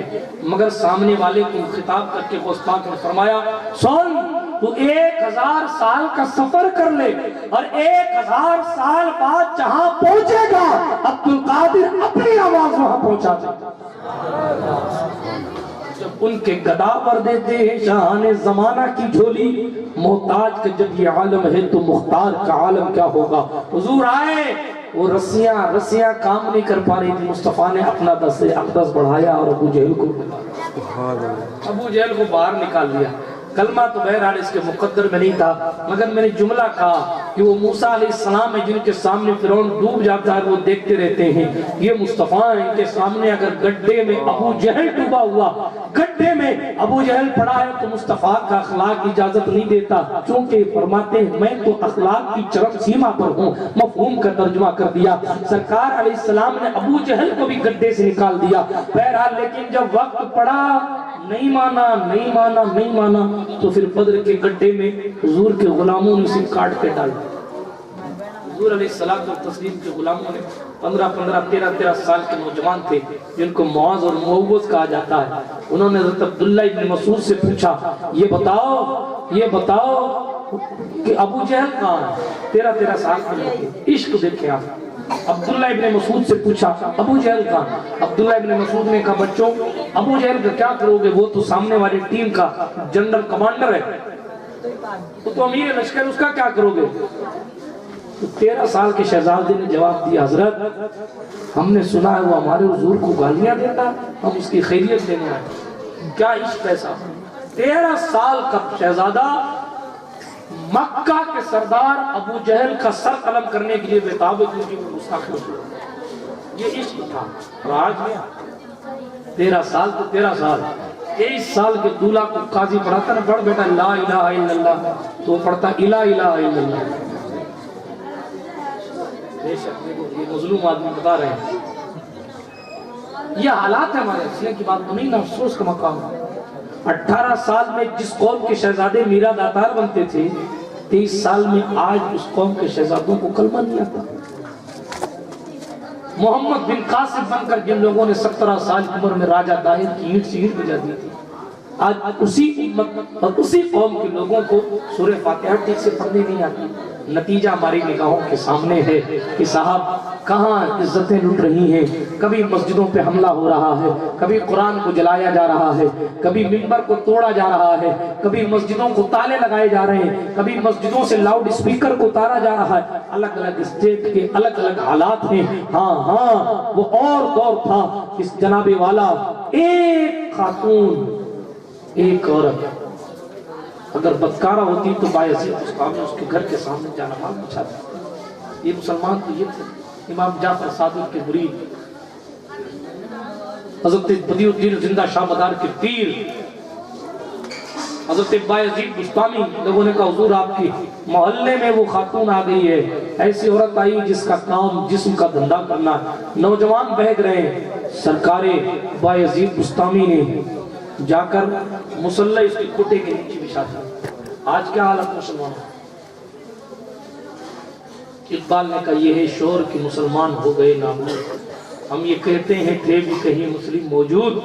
مگر سامنے والے کو خطاب کر کے غوث پاک نے فرمایا سن، تو 1000 سال کا سفر کر لے، اور 1000 سال بعد جہاں پہنچے گا عبد القادر اپنی آواز وہاں پہنچا دے۔ جب ان کے گدا پر دیتے ہیں شاہان زمانہ کی جھولی، محتاج کا جب یہ عالم ہے تو مختار کا عالم کیا ہوگا۔ حضور آئے، وہ رسیاں کام نہیں کر پا رہی تھی، مصطفیٰ نے اپنا دست اقدس بڑھایا اور ابو جہل کو باہر نکال دیا۔ کلمہ تو بہرحال اس کے مقدر میں نہیں تھا، مگر میں نے جملہ کہا کہ وہ موسیٰ علیہ السلام ہے جن کے سامنے فرعون ڈوب جاتا ہے، وہ دیکھتے رہتے ہیں، یہ مصطفیٰ ہیں، ان کے سامنے اگر گڈھے میں ابو جہل ڈوبا ہوا، گڈھے میں ابو جہل پڑا ہے تو مصطفیٰ کا اخلاق اجازت نہیں دیتا، چونکہ فرماتے ہیں میں تو اخلاق کی چرم سیما پر ہوں۔ مفہوم کا ترجمہ کر دیا، سرکار علیہ السلام نے ابو جہل کو بھی گڈھے سے نکال دیا۔ بہرحال لیکن جب وقت پڑا، نہیں مانا تو پھر بدر کے گڈھے میں حضور کے غلاموں نے اسے کاٹ کے ڈالا۔ حضور علیہ السلام و تسلیم کے غلاموں نے 13 سال کے نوجوان تھے جن کو معاذ اور معوذ کہا جاتا ہے، انہوں نے حضرت عبداللہ ابن مسعود سے پوچھا یہ بتاؤ کہ ابو جہل کہاں ہے؟ 13 سال کے عشق دیکھیں آپ۔ عبداللہ ابن مسعود سے پوچھا ابو جہل کہاں؟ عبداللہ ابن مسعود نے کہا بچوں ابو جہل کا کیا کرو گے، وہ تو سامنے والی ٹیم کا جنرل کمانڈر ہے، تو امیر لشکر، اس کا کیا کرو گے؟ 13 سال کے شہزادے نے جواب دیا حضرت ہم نے سنا ہے وہ ہمارے حضور کو گالیاں دیتا، ہم اس کی خیریت دینے آئے۔ کیا عشق ایسا! 13 سال کا شہزادہ مکہ کے سردار ابو جہل کا سر قلم کرنے کے لیے بےتاب کیونکہ وہ مستقبل ہوا، یہ عشق تھا۔ اور آج میں 13 سال تو 13 سال 23 سال کے دولہا کو قاضی پڑھاتا نا، پڑھ بیٹا لا الہ الا اللہ، تو وہ پڑھتا الہ الہ الا اللہ۔ بے شک یہ مظلوم آدمی بتا رہے ہیں، یہ حالات ہے ہمارے، اسلام کی بات تو نہیں نا، افسوس کا مقام ہے۔ 18 سال میں جس قوم کے شہزادے میرا داتار بنتے تھے، 23 سال میں آج اس قوم کے شہزادوں کو کلمہ نہیں آتا۔ محمد بن قاسم بن کر جن لوگوں نے 17 سال کی عمر میں راجہ داہر کی اینٹ سے اینٹ بجا دی تھی، آج اسی امت اور اسی قوم کے لوگوں کو سورہ فاتحہ ٹھیک سے پڑھنے نہیں آتی۔ نتیجہ ہماری نگاہوں کے سامنے ہے کہ صاحب کہاں عزتیں لٹ رہی ہیں، کبھی مسجدوں پہ حملہ ہو رہا ہے، کبھی قرآن کو جلایا جا رہا ہے، کبھی منبر کو توڑا جا رہا ہے، کبھی مسجدوں کو تالے لگائے جا رہے ہیں، کبھی مسجدوں سے لاؤڈ اسپیکر کو اتارا جا رہا ہے۔ الگ الگ اسٹیٹ کے الگ الگ حالات ہیں۔ ہاں وہ اور دور تھا اس جناب والا ایک خاتون ایک عورت اگر بدکارہ ہوتی تو بایزید بستامی اس کے گھر کے سامنے جانا مال بچھاتا۔ یہ مسلمان تو یہ تھے۔ امام جعفر صادق کے مرید، حضرت بدیع الدین زندہ شاہ مدار کے پیر، حضرت بایزید بستامی، لوگوں نے کہا حضور آپ کی محلے میں وہ خاتون آ گئی ہے، ایسی عورت آئی جس کا کام جسم کا دھندا کرنا۔ نوجوان بہگ رہے ہیں، سرکار بایزید بستامی نے جا کر مصلی اس کے کٹے کے نیچے بچھا دیا۔ آج کیا حالت مسلمان؟ اقبال نے کہا یہ ہے شور کہ مسلمان ہو گئے نابود، ہم یہ کہتے ہیں تھے بھی کہیں مسلم موجود،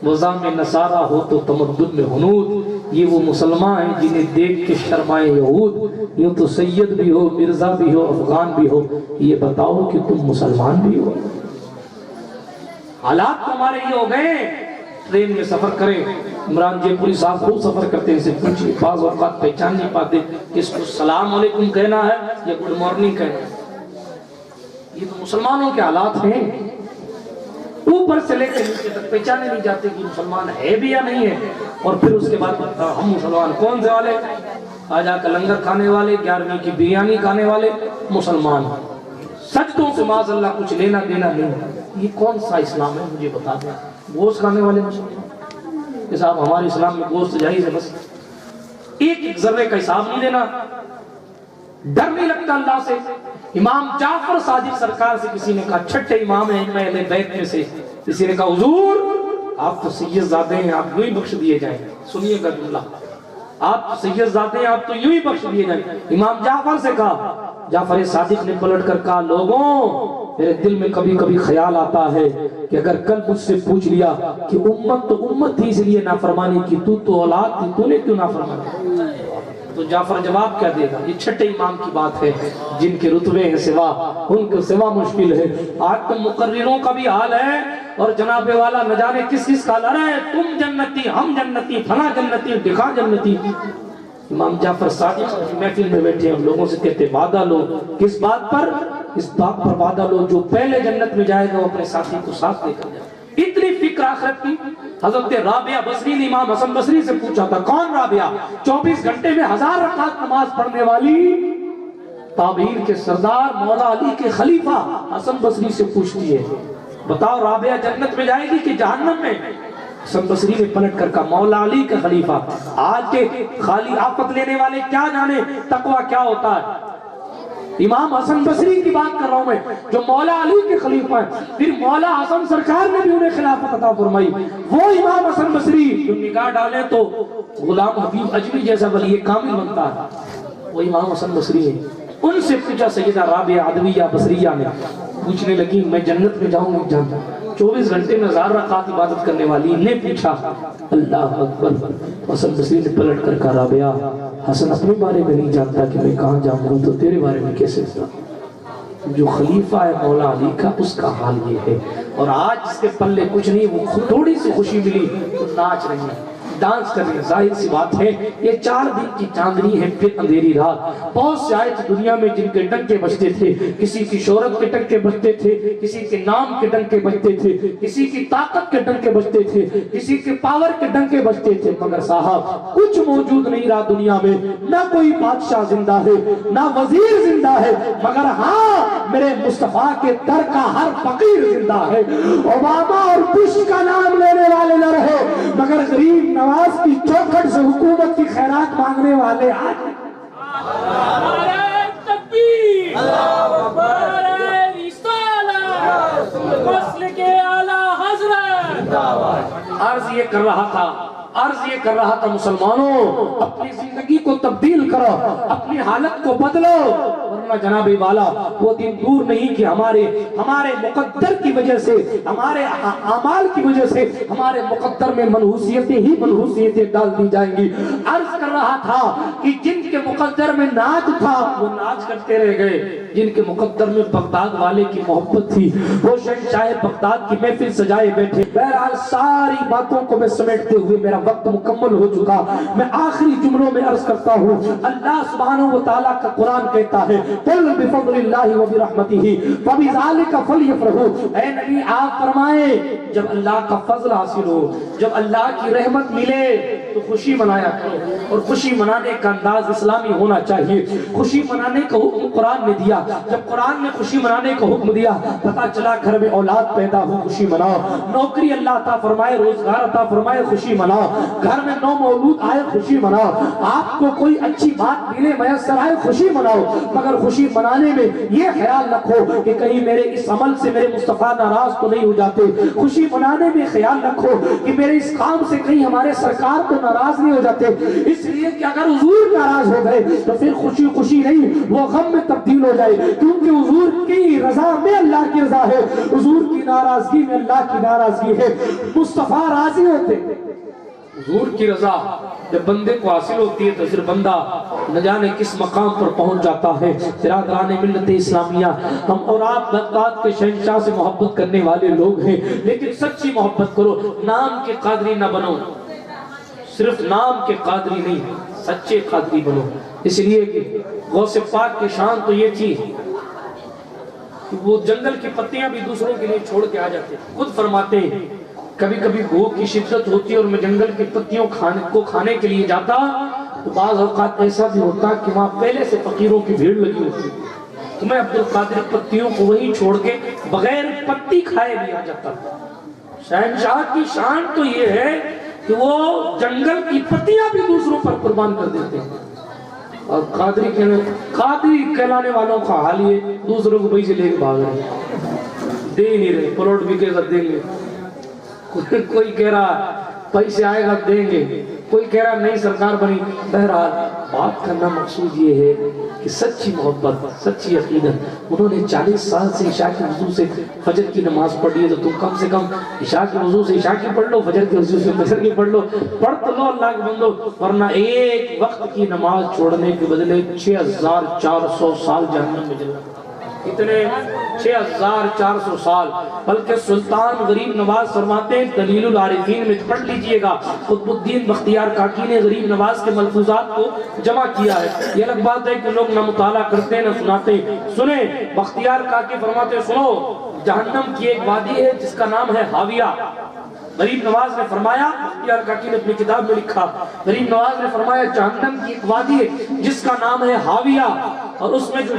وضع میں نصارہ ہو تو تمدد میں ہنود۔ یہ وہ مسلمان ہیں جنہیں دیکھ کے شرمائے یہود، یوں تو سید بھی ہو مرزا بھی ہو افغان بھی ہو، یہ بتاؤ کہ تم مسلمان بھی ہو۔ حالات تو ہمارے یہ ہو گئے، ٹرین میں سفر کریں، عمران جے پوری صاحب خوب سفر کرتے ہیں، سے پوچھیں بعض اوقات پہچان نہیں پاتے کہ اس کو السلام علیکم کہنا ہے یا گڈ مارننگ کہنا ہے۔ یہ تو مسلمانوں کے حالات ہیں، اوپر سے لے کے نیچے تک پہچانے نہیں جاتے کہ مسلمان ہے بھی یا نہیں ہے۔ اور پھر اس کے بعد ہم مسلمان کون سے والے؟ آج آ کر لنگر کھانے والے، 11ویں کی بریانی کھانے والے مسلمان، سجدوں سے معاذ اللہ کچھ لینا دینا نہیں۔ یہ کون سا اسلام ہے مجھے بتا دیں؟ گوشت کھانے والے مسلمان کہ صاحب ہمارے اسلام میں گوشت جائز ہے، بس ایک ایک ذرے کا حساب نہیں دینا، ڈر نہیں لگتا اللہ سے۔ امام جعفر صادق سرکار سے کسی نے کہا، چھٹے امام ہیں اہل بیت میں سے، کسی نے کہا حضور آپ تو سید زادے ہیں، آپ یوں ہی بخش دیے جائیں۔ سنیے گا جملہ، آپ تو سید زادے ہیں، آپ تو یوں ہی بخش دیے جائیں۔ امام جعفر سے کہا، جعفر صادق نے پلٹ کر کہا لوگوں میرے دل میں کبھی کبھی خیال آتا ہے کہ اگر کل مجھ سے پوچھ لیا کہ امت تو امت تھی اس لیے نافرمانی کی، تو اولاد تھی تو نے کیوں نافرمانی؟ تو جعفر جواب کیا دے گا؟ یہ چھٹے امام کی بات ہے، جن کے رتبے ہیں سوا ان کو سوا مشکل ہے۔ آج تو مقرروں کا بھی حال ہے، اور جناب والا نہ جانے کس کس کا لڑا ہے، تم جنتی ہم جنتی فلاں جنتی دکھا جنتی۔ امام جعفر صادق محفل میں بیٹھے ہم لوگوں سے کہتے وعدہ لو، کس بات پر؟ اس بات پر وعدہ لو جو پہلے جنت میں جائے گا وہ اپنے ساتھی کو ساتھ لے کر جائے۔ اتنی فکر آخرت کی۔ حضرت رابعہ بصری نے امام حسن بصری سے پوچھا تھا، کون رابعہ؟ 24 گھنٹے میں 1000 رکعت نماز پڑھنے والی تابعین کے سردار مولا علی کے خلیفہ حسن بصری سے پوچھتی ہے، بتاؤ رابعہ جنت میں جائے گی کہ جہنم میں؟ حسن بصری نے پلٹ کر کہا، مولا علی کا خلیفہ، آج کے خالی آفت لینے والے کیا جانے تقوی کیا ہوتا ہے۔ امام حسن بصری کی بات کر رہا ہوں میں، جو مولا علی کے خلیفہ ہیں۔ پھر مولا حسن سرکار نے بھی انہیں خلافت عطا فرمائی۔ وہ امام حسن بصری جو نگاہ ڈالے تو غلام حبیب اجمی جیسا ولی کامل بنتا ہے، وہ امام حسن بصری ہے۔ ان سے پوچھا سیدہ رابعہ عدویہ بصریہ نے، پوچھنے لگی میں جنت میں جاؤں گی جان 24 گھنٹے میں 1000 رکعت عبادت کرنے والی نے پوچھا، اللہ اکبر۔ حسن بصری نے پلٹ کر کہا، رابعہ حسن اپنے بارے میں نہیں جانتا کہ میں کہاں جاؤں گا تو تیرے بارے میں کیسے جانتا؟ جو خلیفہ ہے مولا علی کا اس کا حال یہ ہے، اور آج اس کے پلے کچھ نہیں، وہ تھوڑی سی خوشی ملی تو ناچ رہی ہے، ڈانس کر رہی ہے۔ ظاہر سی بات ہے یہ 4 دن کی چاندنی ہے پھر اندھیری رات۔ بہت سے آئے تھے دنیا میں جن کے ڈنکے بجتے تھے، کسی کی شہرت کے ڈنکے بجتے تھے، کسی کے نام کے ڈنکے بجتے تھے، کسی کی طاقت کے ڈنکے بجتے تھے، کسی کے پاور کے ڈنکے بجتے تھے، مگر صاحب کچھ موجود نہیں رہا دنیا میں، نہ کوئی بادشاہ زندہ ہے نہ وزیر زندہ ہے، مگر ہاں میرے مصطفیٰ کے در کا ہر فقیر زندہ ہے۔ اوباما اور بش کا نام لینے والے نہ رہے، مگر غریب نواز کی چوکھٹ سے حکومت کی خیرات مانگنے والے آج۔ نعرہ تکبیر، نعرہ رسالت، مسلک اعلی حضرت۔ عرض یہ کر رہا تھا مسلمانوں اپنی زندگی کو تبدیل کرو، اپنی حالت کو بدلو، ورنہ جناب والا وہ دن دور نہیں کہ ہمارے مقدر کی وجہ سے، ہمارے اعمال کی وجہ سے ہمارے مقدر میں منحوسیتیں ڈال دی جائیں گی۔ عرض کر رہا تھا کہ جن کے مقدر میں ناچ تھا وہ ناچ کرتے رہ گئے، جن کے مقدر میں بغداد والے کی محبت تھی وہ شہنشاہ بغداد کی محفل سجائے بیٹھے۔ بہرحال ساری باتوں کو میں سمیٹتے ہوئے میرا وقت مکمل ہو چکا، میں آخری جملوں میں عرض کرتا ہوں، اللہ سبحانہ و تعالیٰ کا قرآن کہتا ہے قل بفضل اللہ وبرحمتہ فبذلک فلیفرحوا۔ اے نبی آپ فرمائیں جب اللہ کا فضل حاصل ہو، جب اللہ کی رحمت ملے تو خوشی منایا کرو، اور خوشی منانے کا انداز اسلامی ہونا چاہیے۔ خوشی منانے کا حکم قرآن نے دیا، جب قرآن نے خوشی منانے کا حکم دیا پتا چلا گھر میں اولاد پیدا ہو خوشی مناؤ، نوکری اللہ عطا فرمائے، روزگار عطا فرمائے خوشی مناؤ، گھر میں نو مولود آئے خوشی مناؤ، آپ کو کوئی اچھی بات ملے میسر آئے خوشی مناؤ، مگر خوشی منانے میں یہ خیال رکھو کہ کہیں میرے اس عمل سے میرے مصطفیٰ ناراض تو نہیں ہو جاتے۔ خوشی منانے میں خیال رکھو کہ میرے اس کام سے کہیں ہمارے سرکار تو ناراض نہیں ہو جاتے، اس لیے کہ اگر حضور ناراض ہو گئے تو پھر خوشی خوشی نہیں وہ غم میں تبدیل ہو جائے، کیونکہ حضور کی رضا میں اللہ کی رضا ہے، حضور کی ناراضگی میں اللہ کی ناراضگی ہے۔ مصطفیٰ راضی ہوتے، حضور کی رضا جب بندے کو حاصل ہوتی ہے تو پھر بندہ نہ جانے کس مقام پر پہنچ جاتا ہے۔ برادران ملت اسلامیہ، ہم اور آپ بغداد کے شہنشاہ سے محبت کرنے والے لوگ ہیں، لیکن سچی محبت کرو، نام کے قادری نہ بنو، صرف نام کے قادری نہیں، سچے قادری بنو۔ اس لیے کہ غوث پاک کی شان تو یہ تھی کہ وہ جنگل کی پتیاں بھی دوسروں کے لیے چھوڑ کے آ جاتے، خود فرماتے ہیں کبھی کبھی بھوک کی شدت ہوتی ہے اور میں جنگل کی پتیوں کو کھانے کے لیے جاتا تو بعض اوقات ایسا بھی ہوتا کہ وہاں پہلے سے فقیروں کی بھیڑ لگی ہوتی تو میں عبد القادر پتیوں کو وہیں چھوڑ کے بغیر پتی کھائے بھی آ جاتا۔ شہنشاہ کی شان تو یہ ہے کہ وہ جنگل کی پتیاں بھی دوسروں پر قربان کر دیتے ہیں، اور قادری کہلانے والوں کا حال یہ دوسروں کو پیسے لے کے بھاگ رہے، دے ہی نہیں رہے، پلاٹ بھی کے ساتھ دیں گے، کوئی کہہ رہا پیسے آئے گا دیں گے، کوئی کہہ رہا نہیں سرکار بنی۔ بہرحال بات کرنا مقصود یہ ہے کہ سچی محبت، سچی عقیدت، انہوں نے 40 سال سے عشاء کی وضو سے فجر کی نماز پڑھی ہے تو تم کم سے کم عشاء کی وضو سے عشاء کی پڑھ لو، فجر کی وضو سے فجر کی پڑھ لو، پڑھ تو لو اللہ کے بندو، ورنہ ایک وقت کی نماز چھوڑنے کے بدلے 6400 سال جہنم میں جلنا۔ کتنے 6400 سال. بلکہ سلطان غریب نواز فرماتے ہیں دلیل العارفین میں پڑھ لیجئے گا, قطب الدین بختیار کاکی نے غریب نواز کے ملفوظات کو جمع کیا ہے. یہ الگ بات ہے کہ لوگ نہ مطالعہ کرتے نہ سناتے. سنیں بختیار کاکی فرماتے سنو, جہنم کی ایک وادی ہے جس کا نام ہے حاویہ. غریب نواز نے فرمایا, بختیار کاکی نے اپنی کتاب میں لکھا, غریب نواز نے فرمایا جہنم کی ایک وادی ہے جس کا نام ہے حاویہ, اور اس میں جو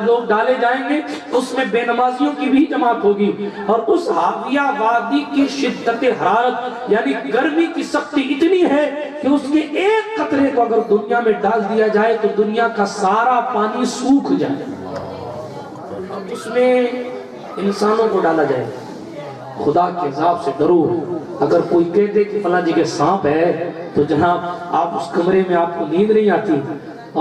لوگ ڈالے جائیں گے اس میں بے نمازیوں کی بھی جماعت ہوگی. اور اس حاویہ وادی کی شدت حرارت یعنی گرمی کی سختی اتنی ہے کہ اس کے ایک قطرے کو اگر دنیا میں ڈال دیا جائے تو دنیا کا سارا پانی سوکھ جائے. اس میں انسانوں کو ڈالا جائے. خدا کے عذاب سے ڈرو. اگر کوئی کہہ دے کہ فلاں جگہ سانپ ہے تو جناب آپ اس کمرے میں آپ کو نیند نہیں آتی.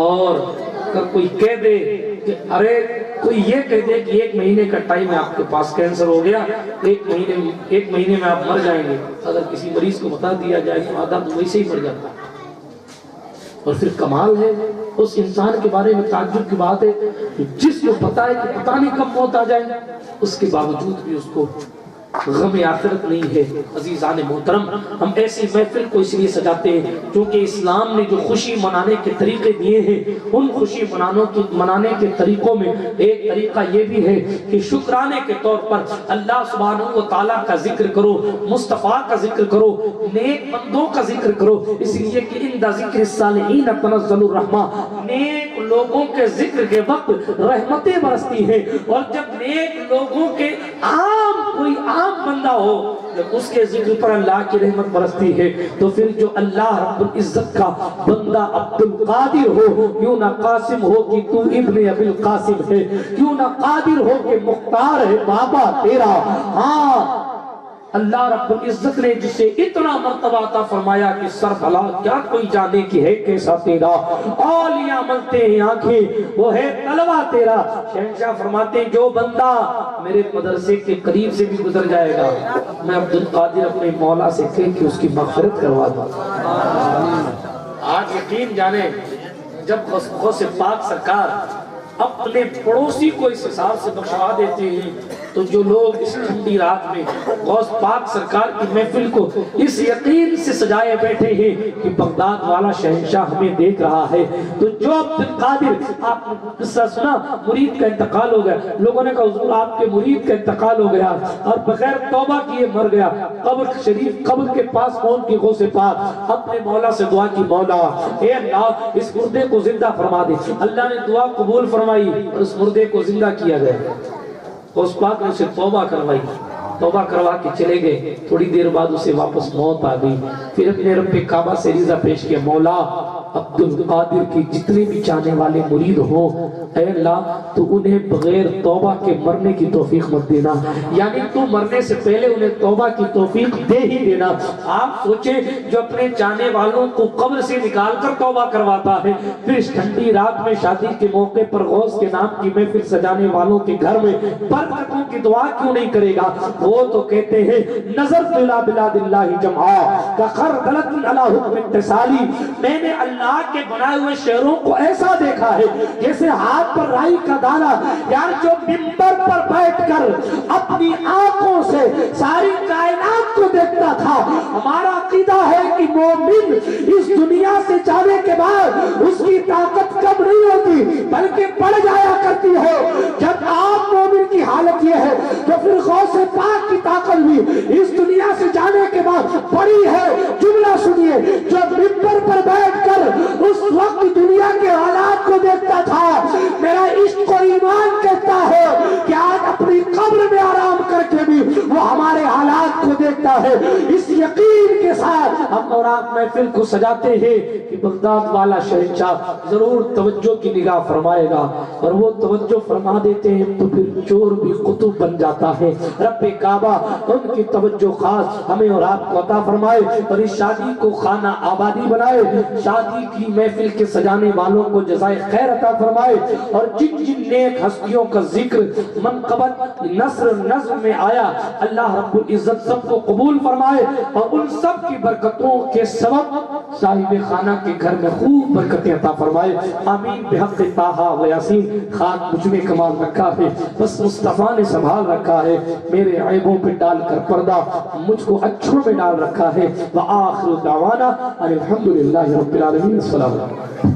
اور اگر کوئی کہہ دے کہ ارے کوئی یہ کہہ دے کہ 1 مہینے کا ٹائم ہے آپ کے پاس کینسر ہو گیا, 1 مہینے میں آپ مر جائیں گے, اگر کسی مریض کو بتا دیا جائے تو آدھا تو ویسے ہی مر جاتا. اور پھر کمال ہے اس انسان کے بارے میں تعجب کی بات ہے جس کو پتا ہے کہ پتہ نہیں کب موت آ جائے, اس کے باوجود بھی اس کو غم آخرت نہیں ہے. عزیزان محترم, ہم ایسی محفل کو اس لیے سجاتے ہیں کیونکہ اسلام نے جو خوشی منانے کے طریقے دیے ہیں ان خوشی منانے کے طریقوں میں ایک طریقہ یہ بھی ہے کہ شکرانے کے طور پر اللہ سبحانہ و تعالیٰ کا ذکر کرو, مصطفیٰ کا ذکر کرو, نیک بندوں کا ذکر کرو. اس لیے کہ عند ذکر الصالحین تنزل الرحمہ, نیک لوگوں کے ذکر کے وقت رحمتیں برستی ہیں. اور جب نیک لوگوں کے کوئی عام بندہ ہو جب اس کے ذکر پر اللہ کی رحمت برستی ہے تو پھر جو اللہ رب العزت کا بندہ عبد القادر ہو, کیوں نہ قاسم ہو کہ تو ابن ابی القاسم ہے, کیوں نہ قادر ہو کہ مختار ہے بابا تیرا. ہاں اللہ رب العزت نے جسے اتنا مرتبہ عطا فرمایا کہ سر بھلا کیا کوئی جانے کی ہے کیسا تیرا, اولیاء ملتے ہیں آنکھیں وہ ہے طلبہ تیرا. شہنشاہ فرماتے ہیں جو بندہ میرے مدرسے کے قریب سے بھی گزر جائے گا میں عبد القادر اپنے مولا سے کہہ کے اس کی مغفرت کروا دوں. آج یقین جانے جب غوث پاک سرکار اپنے پڑوسی کو اس حساب سے بخشوا دیتے ہیں تو جو لوگ اس ٹھنڈی رات میں غوث پاک سرکار کی محفل کو اس یقین سے سجائے بیٹھے ہیں کہ بغداد والا شہنشاہ ہمیں دیکھ رہا ہے, تو جو عبد القادر, آپ نے قصہ سنا مرید کا انتقال ہو گیا, لوگوں نے کہا حضور آپ کے مرید کا انتقال ہو گیا اور بغیر توبہ کیے مر گیا. قبر شریف قبر کے پاس پہنچ کے غوث پاک اپنے مولا سے دعا کی, مولا اے اللہ اس مردے کو زندہ فرما دے. اللہ نے دعا قبول فرمائی اور اس مردے کو زندہ کیا گیا. غوث پاک نے اسے توبہ کروائی, توبہ کروا کے چلے گئے. تھوڑی دیر بعد اسے واپس موت آ گئی. پھر اپنے رب کعبہ سے عریضہ پیش کیا, مولا عبد القادر کی جتنے بھی چاہنے والے مرید ہوں اے اللہ تو انہیں بغیر توبہ کے مرنے کی توفیق مت دینا, یعنی تو مرنے سے پہلے انہیں توبہ کی توفیق دے ہی دینا. آپ سوچیں جو اپنے چاہنے والوں کو قبر سے نکال کر توبہ کرواتا ہے پھر اس ٹھنڈی رات میں شادی کے موقع پر غوث کے نام کی محفل سجانے والوں کے گھر میں برکتوں کی دعا کیوں نہیں کرے گا. وہ تو کہتے ہیں نظر الى بلاد اللہ جمعا کا خردلت علی حکم اتصالی, میں نے اللہ کے بنائے ہوئے شہروں کو ایسا دیکھا ہے جیسے ہاتھ پر رائی کا دانہ. یار جو منبر پر بیٹھ کر اپنی آنکھوں سے ساری کائنات کو دیکھتا تھا, ہمارا عقیدہ ہے کہ مومن اس دنیا سے جانے کے بعد اس کی طاقت کم نہیں ہوتی بلکہ بڑھ جایا کرتی ہے. جب آپ مومن کی حالت یہ ہے تو پھر غوث پاک کی طاقت بھی اس دنیا سے جانے کے بعد بڑی ہے. جملہ سنیے, جو منبر پر بیٹھ کر اس وقت دنیا کے حالات کو دیکھتا تھا, میرا عشق و ایمان کہتا ہے کہ آج اپنی قبر میں آرام کر کے بھی وہ ہمارے حالات کو دیکھتا ہے. اس یقین کے ساتھ ہم اور آپ محفل کو سجاتے ہیں کہ بغداد والا شہنشاہ ضرور توجہ کی نگاہ فرمائے گا, اور وہ توجہ فرما دیتے ہیں تو پھر چور بھی قطب بن جاتا ہے. رب کعبہ ان کی توجہ خاص ہمیں اور آپ کو عطا فرمائے اور اس شادی کو خانہ آبادی بنائے, شادی کی محفل کے سجانے والوں کو جزائے خیر عطا فرمائے. اور جن جن نیک ہستیوں کا ذکر منقبت نثر نظم میں آیا اللہ رب العزت سب کو قبول قبول فرمائے اور ان سب کی برکتوں کے سبب صاحب خانہ کے گھر میں خوب برکتیں عطا فرمائے. آمین بحق طٰہٰ و یاسین. خاک مجھ میں کمال رکھا ہے, بس مصطفیٰ نے سنبھال رکھا ہے, میرے عیبوں پہ ڈال کر پردہ مجھ کو اچھوں میں ڈال رکھا ہے. وآخر دعوانا الحمدللہ رب العالمین. السلام علیکم.